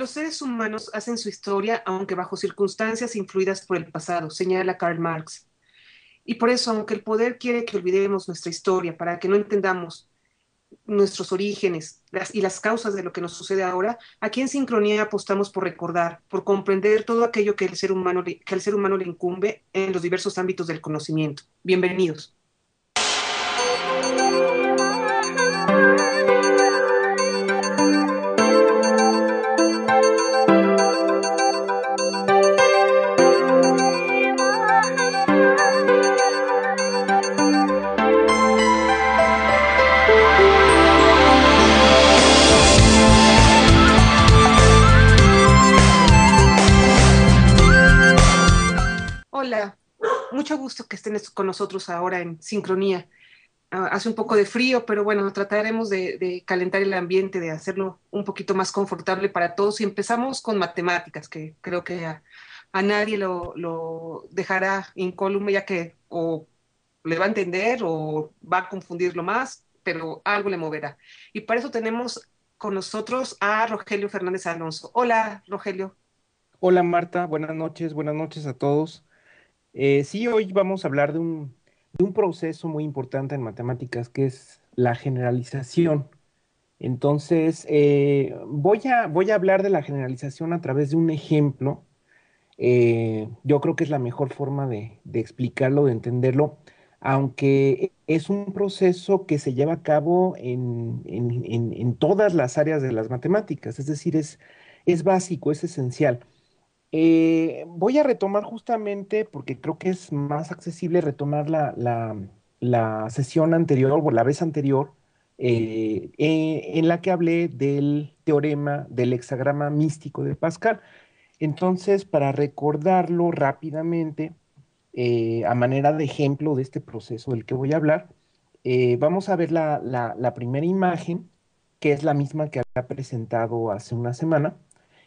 Los seres humanos hacen su historia, aunque bajo circunstancias influidas por el pasado, señala Karl Marx. Y por eso, aunque el poder quiere que olvidemos nuestra historia, para que no entendamos nuestros orígenes y las causas de lo que nos sucede ahora, aquí en Sincronía apostamos por recordar, por comprender todo aquello que, que al ser humano le incumbe en los diversos ámbitos del conocimiento. Bienvenidos. Hola, mucho gusto que estén con nosotros ahora en Sincronía. Hace un poco de frío, pero bueno, trataremos de calentar el ambiente, de hacerlo un poquito más confortable para todos. Y empezamos con matemáticas, que creo que a nadie lo dejará incólume, ya que o le va a entender o va a confundirlo más, pero algo le moverá. Y para eso tenemos con nosotros a Rogelio Fernández Alonso. Hola, Rogelio. Hola Marta, buenas noches a todos. Sí, hoy vamos a hablar de un proceso muy importante en matemáticas que es la generalización. Entonces, voy a hablar de la generalización a través de un ejemplo. Yo creo que es la mejor forma de explicarlo, de entenderlo, aunque es un proceso que se lleva a cabo en todas las áreas de las matemáticas, es decir, es básico, es esencial. Voy a retomar justamente, porque creo que es más accesible retomar la sesión anterior o la vez anterior, en la que hablé del teorema del hexagrama místico de Pascal. Entonces, para recordarlo rápidamente, a manera de ejemplo de este proceso del que voy a hablar, vamos a ver la primera imagen, que es la misma que había presentado hace una semana,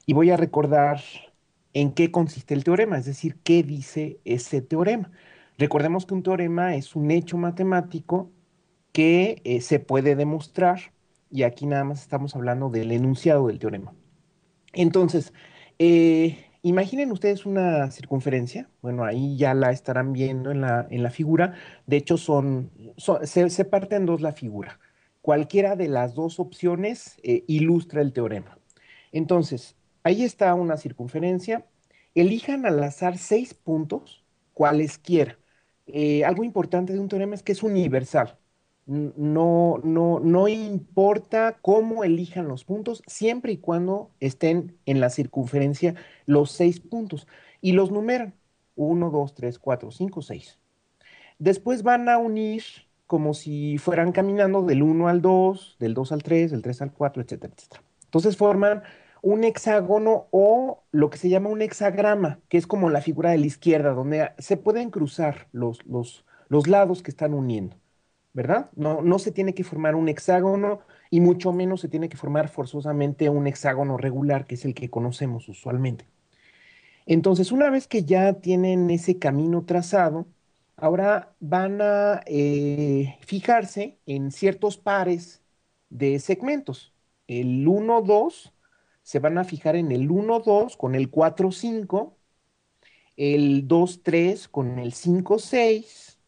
y voy a recordar en qué consiste el teorema, es decir, qué dice ese teorema. Recordemos que un teorema es un hecho matemático que se puede demostrar, y aquí nada más estamos hablando del enunciado del teorema. Entonces, imaginen ustedes una circunferencia. Bueno, ahí ya la estarán viendo en la figura. De hecho, se parte en dos la figura. Cualquiera de las dos opciones ilustra el teorema. Entonces, ahí está una circunferencia. Elijan al azar 6 puntos, cualesquiera. Algo importante de un teorema es que es universal. No importa cómo elijan los puntos, siempre y cuando estén en la circunferencia los 6 puntos. Y los numeran. 1, 2, 3, 4, 5, 6. Después van a unir como si fueran caminando del 1 al 2, del 2 al 3, del 3 al 4, etcétera, etcétera. Entonces forman un hexágono o lo que se llama un hexagrama, que es como la figura de la izquierda, donde se pueden cruzar los lados que están uniendo. ¿Verdad? No se tiene que formar un hexágono y mucho menos se tiene que formar forzosamente un hexágono regular, que es el que conocemos usualmente. Entonces, una vez que ya tienen ese camino trazado, ahora van a fijarse en ciertos pares de segmentos. El 1, 2 se van a fijar en el 1, 2 con el 4, 5, el 2, 3 con el 5, 6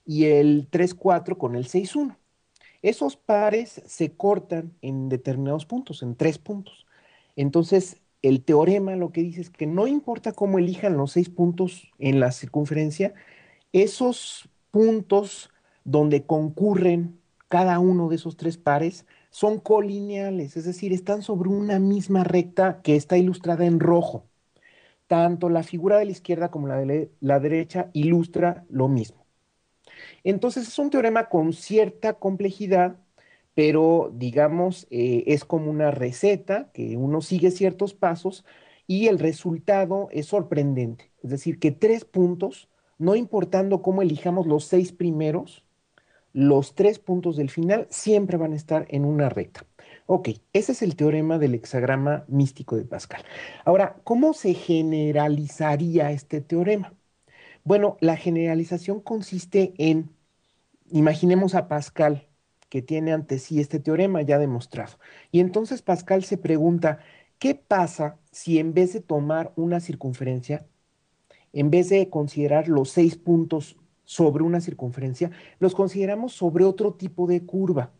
y el 3, 4 con el 6, 1. Esos pares se cortan en determinados puntos, en 3 puntos. Entonces, el teorema lo que dice es que no importa cómo elijan los 6 puntos en la circunferencia, esos puntos donde concurren cada uno de esos 3 pares son colineales, es decir, están sobre una misma recta que está ilustrada en rojo. Tanto la figura de la izquierda como la de la derecha ilustra lo mismo. Entonces es un teorema con cierta complejidad, pero digamos, es como una receta que uno sigue ciertos pasos y el resultado es sorprendente. Es decir, que 3 puntos, no importando cómo elijamos los 6 primeros, los 3 puntos del final siempre van a estar en una recta. Ok, ese es el teorema del hexagrama místico de Pascal. Ahora, ¿cómo se generalizaría este teorema? Bueno, la generalización consiste en, imaginemos a Pascal, que tiene ante sí este teorema ya demostrado. Y entonces Pascal se pregunta, ¿qué pasa si en vez de tomar una circunferencia, en vez de considerar los 6 puntos sobre una circunferencia, los consideramos sobre otro tipo de curva?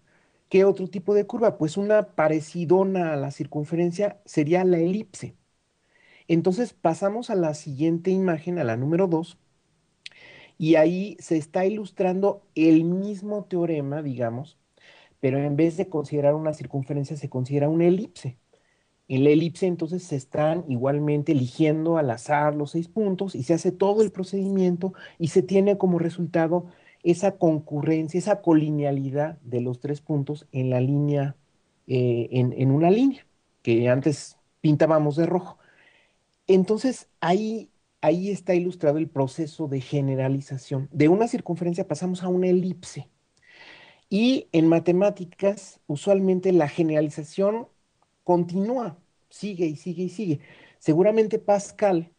¿Qué otro tipo de curva? Pues una parecidona a la circunferencia sería la elipse. Entonces pasamos a la siguiente imagen, a la número 2, y ahí se está ilustrando el mismo teorema, digamos, pero en vez de considerar una circunferencia, se considera una elipse. En la elipse entonces se están igualmente eligiendo al azar los 6 puntos y se hace todo el procedimiento y se tiene como resultado esa concurrencia, esa colinealidad de los 3 puntos en la línea, en una línea que antes pintábamos de rojo. Entonces ahí está ilustrado el proceso de generalización. De una circunferencia pasamos a una elipse. Y en matemáticas, usualmente la generalización continúa, sigue y sigue y sigue. Seguramente Pascal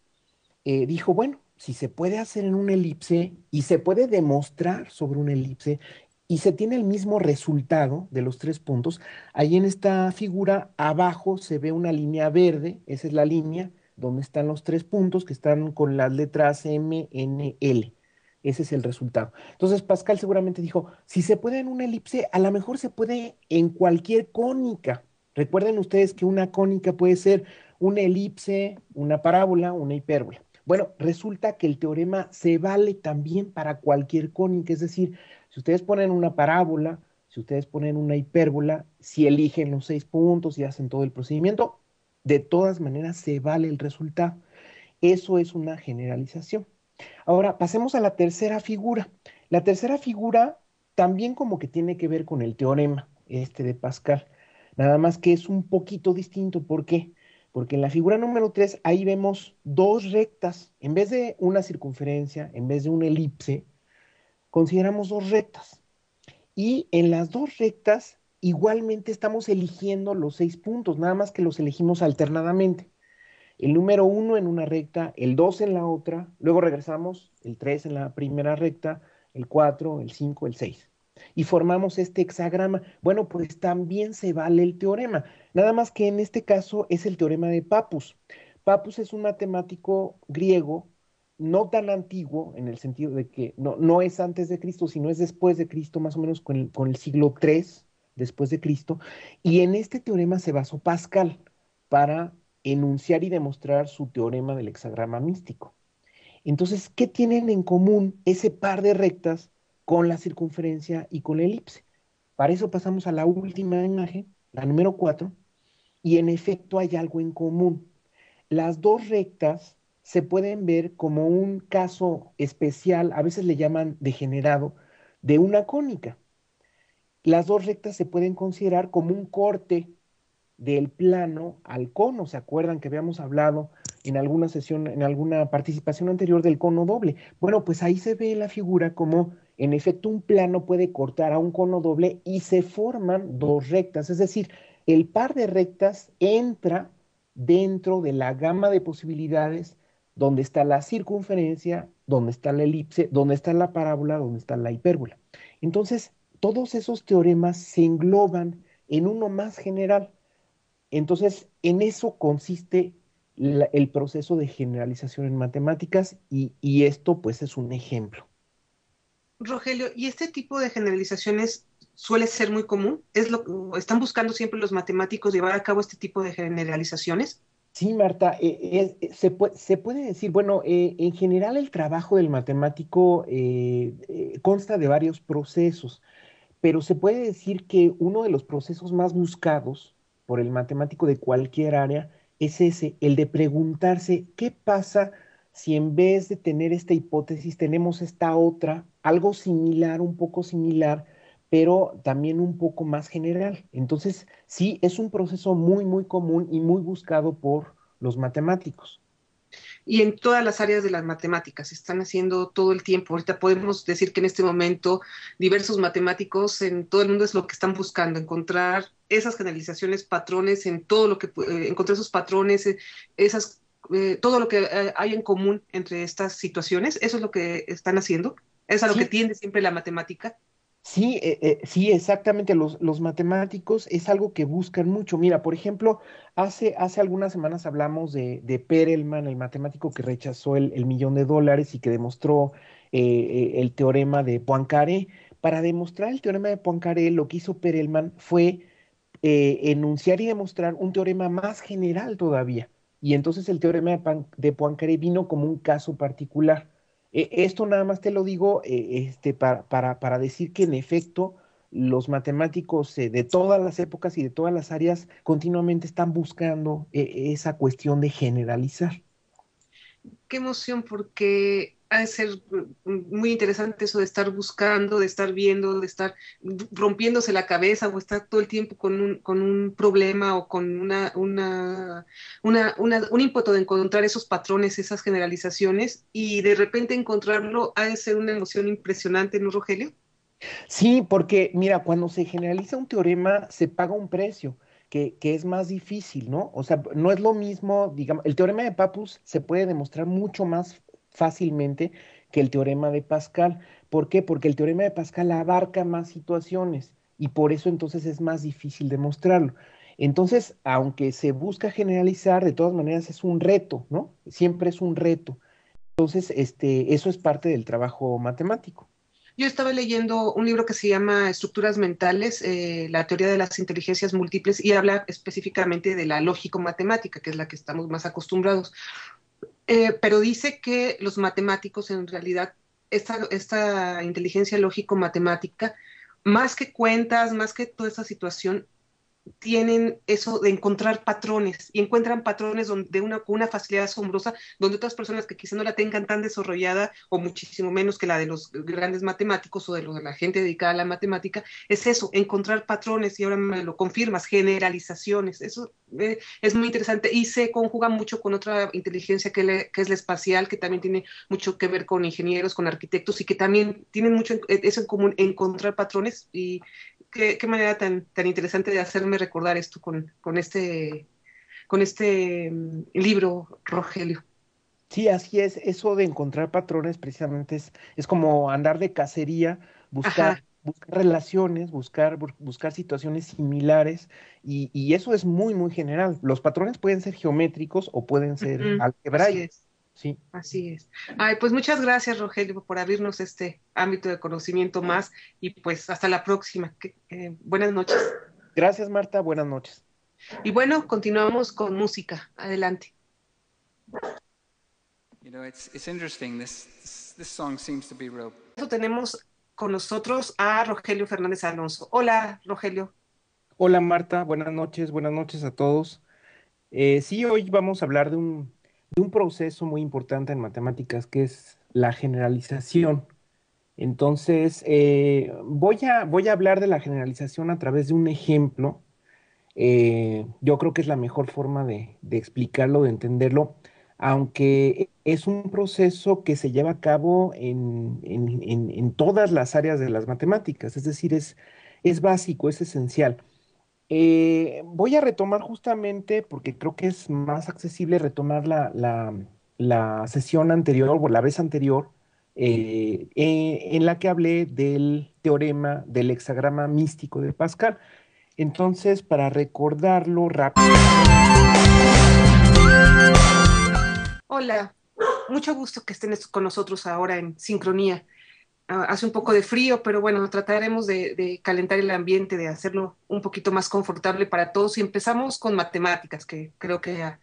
dijo, bueno, si se puede hacer en una elipse y se puede demostrar sobre una elipse y se tiene el mismo resultado de los 3 puntos, ahí en esta figura abajo se ve una línea verde, esa es la línea donde están los 3 puntos que están con las letras M, N, L. Ese es el resultado. Entonces Pascal seguramente dijo, si se puede en una elipse, a lo mejor se puede en cualquier cónica. Recuerden ustedes que una cónica puede ser una elipse, una parábola, una hipérbola. Bueno, resulta que el teorema se vale también para cualquier cónica, es decir, si ustedes ponen una parábola, si ustedes ponen una hipérbola, si eligen los 6 puntos y hacen todo el procedimiento, de todas maneras se vale el resultado. Eso es una generalización. Ahora, pasemos a la tercera figura. La tercera figura también como que tiene que ver con el teorema este de Pascal, nada más que es un poquito distinto. ¿Por qué? Porque en la figura número 3 ahí vemos dos rectas. En vez de una circunferencia, en vez de una elipse, consideramos dos rectas. Y en las dos rectas igualmente estamos eligiendo los 6 puntos, nada más que los elegimos alternadamente. El número 1 en una recta, el 2 en la otra, luego regresamos, el 3 en la primera recta, el 4, el 5, el 6. Y formamos este hexagrama. Bueno, pues también se vale el teorema, nada más que en este caso es el teorema de Pappus. Pappus es un matemático griego, no tan antiguo, en el sentido de que no es antes de Cristo, sino es después de Cristo, más o menos con el siglo III después de Cristo. Y en este teorema se basó Pascal para enunciar y demostrar su teorema del hexagrama místico. Entonces, ¿qué tienen en común ese par de rectas con la circunferencia y con la elipse? Para eso pasamos a la última imagen, la número 4, y en efecto hay algo en común. Las dos rectas se pueden ver como un caso especial, a veces le llaman degenerado, de una cónica. Las dos rectas se pueden considerar como un corte del plano al cono. ¿Se acuerdan que habíamos hablado en alguna sesión, en alguna participación anterior del cono doble? Bueno, pues ahí se ve en la figura como en efecto un plano puede cortar a un cono doble y se forman dos rectas, es decir, el par de rectas entra dentro de la gama de posibilidades donde está la circunferencia, donde está la elipse, donde está la parábola, donde está la hipérbola. Entonces, todos esos teoremas se engloban en uno más general. Entonces, en eso consiste el proceso de generalización en matemáticas y esto pues es un ejemplo. Rogelio, ¿y este tipo de generalizaciones suele ser muy común? ¿Están buscando siempre los matemáticos llevar a cabo este tipo de generalizaciones? Sí, Marta, se puede decir, bueno, en general el trabajo del matemático consta de varios procesos, pero se puede decir que uno de los procesos más buscados por el matemático de cualquier área es ese, el de preguntarse qué pasa si en vez de tener esta hipótesis tenemos esta otra, algo similar, un poco similar, pero también un poco más general. Entonces, sí, es un proceso muy, muy común y muy buscado por los matemáticos. Y en todas las áreas de las matemáticas, se están haciendo todo el tiempo. Ahorita podemos decir que en este momento diversos matemáticos en todo el mundo es lo que están buscando, encontrar esas generalizaciones, patrones en todo lo que, encontrar esos patrones, esas, todo lo que hay en común entre estas situaciones. Eso es lo que están haciendo. Es a lo que Sí, tiende siempre la matemática. Sí, sí, exactamente. Los matemáticos es algo que buscan mucho. Mira, por ejemplo, hace algunas semanas hablamos de Perelman, el matemático que rechazó el $1.000.000 y que demostró el teorema de Poincaré. Para demostrar el teorema de Poincaré, lo que hizo Perelman fue enunciar y demostrar un teorema más general todavía. Y entonces el teorema de Poincaré vino como un caso particular. Esto nada más te lo digo para decir que en efecto los matemáticos de todas las épocas y de todas las áreas continuamente están buscando esa cuestión de generalizar. Qué emoción, porque ha de ser muy interesante eso de estar buscando, de estar viendo, de estar rompiéndose la cabeza o estar todo el tiempo con un problema o con un ímpetu de encontrar esos patrones, esas generalizaciones y de repente encontrarlo ha de ser una emoción impresionante, ¿no, Rogelio? Sí, porque mira, cuando se generaliza un teorema se paga un precio que es más difícil, ¿no? O sea, no es lo mismo, digamos, el teorema de Pappus se puede demostrar mucho más fácilmente que el teorema de Pascal. ¿Por qué? Porque el teorema de Pascal abarca más situaciones y por eso entonces es más difícil demostrarlo. Entonces, aunque se busca generalizar, de todas maneras es un reto, ¿no? Siempre es un reto. Entonces, eso es parte del trabajo matemático. Yo estaba leyendo un libro que se llama Estructuras Mentales, la teoría de las inteligencias múltiples, y habla específicamente de la lógico-matemática, que es la que estamos más acostumbrados. Pero dice que los matemáticos, en realidad, esta inteligencia lógico-matemática, más que cuentas, más que toda esta situación, tienen eso de encontrar patrones y encuentran patrones donde con una facilidad asombrosa, donde otras personas que quizá no la tengan tan desarrollada o muchísimo menos que la de los grandes matemáticos o de la gente dedicada a la matemática, es eso, encontrar patrones y ahora me lo confirmas, generalizaciones. Eso es muy interesante y se conjuga mucho con otra inteligencia que es la espacial, que también tiene mucho que ver con ingenieros, con arquitectos y que también tienen mucho eso en común, encontrar patrones y qué manera tan interesante de hacerme recordar esto con este libro, Rogelio. Sí, así es. Eso de encontrar patrones precisamente es como andar de cacería, Ajá. buscar relaciones, buscar situaciones similares y eso es muy, muy general. Los patrones pueden ser geométricos o pueden ser Así algebraicos. es, Sí. así es. Ay, pues muchas gracias, Rogelio, por abrirnos este ámbito de conocimiento más y pues hasta la próxima. Buenas noches. Gracias, Marta. Buenas noches. Y bueno, continuamos con música. Adelante. You know, it's interesting. This song seems to be real. Tenemos con nosotros a Rogelio Fernández Alonso. Hola, Rogelio. Hola, Marta. Buenas noches a todos. Sí, hoy vamos a hablar de un proceso muy importante en matemáticas que es la generalización. Entonces, voy a hablar de la generalización a través de un ejemplo. Yo creo que es la mejor forma de explicarlo, de entenderlo, aunque es un proceso que se lleva a cabo en todas las áreas de las matemáticas, es decir, es básico, es esencial. Voy a retomar justamente, porque creo que es más accesible retomar la sesión anterior o la vez anterior, en la que hablé del teorema del hexagrama místico de Pascal. Entonces, para recordarlo rápidamente. Hola, mucho gusto que estén con nosotros ahora en sincronía. Hace un poco de frío, pero bueno, trataremos de calentar el ambiente, de hacerlo un poquito más confortable para todos. Y empezamos con matemáticas, que creo que a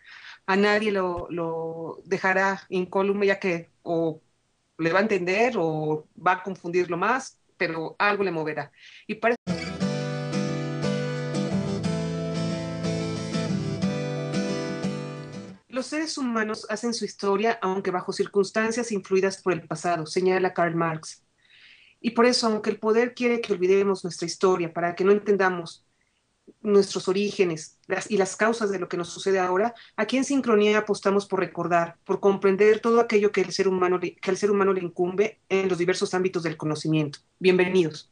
nadie lo dejará incólume, ya que o le va a entender o va a confundirlo más, pero algo le moverá. Y para los seres humanos hacen su historia, aunque bajo circunstancias influidas por el pasado, señala Karl Marx. Y por eso, aunque el poder quiere que olvidemos nuestra historia, para que no entendamos nuestros orígenes y las causas de lo que nos sucede ahora, aquí en Sincronía apostamos por recordar, por comprender todo aquello que al ser humano le incumbe en los diversos ámbitos del conocimiento. Bienvenidos.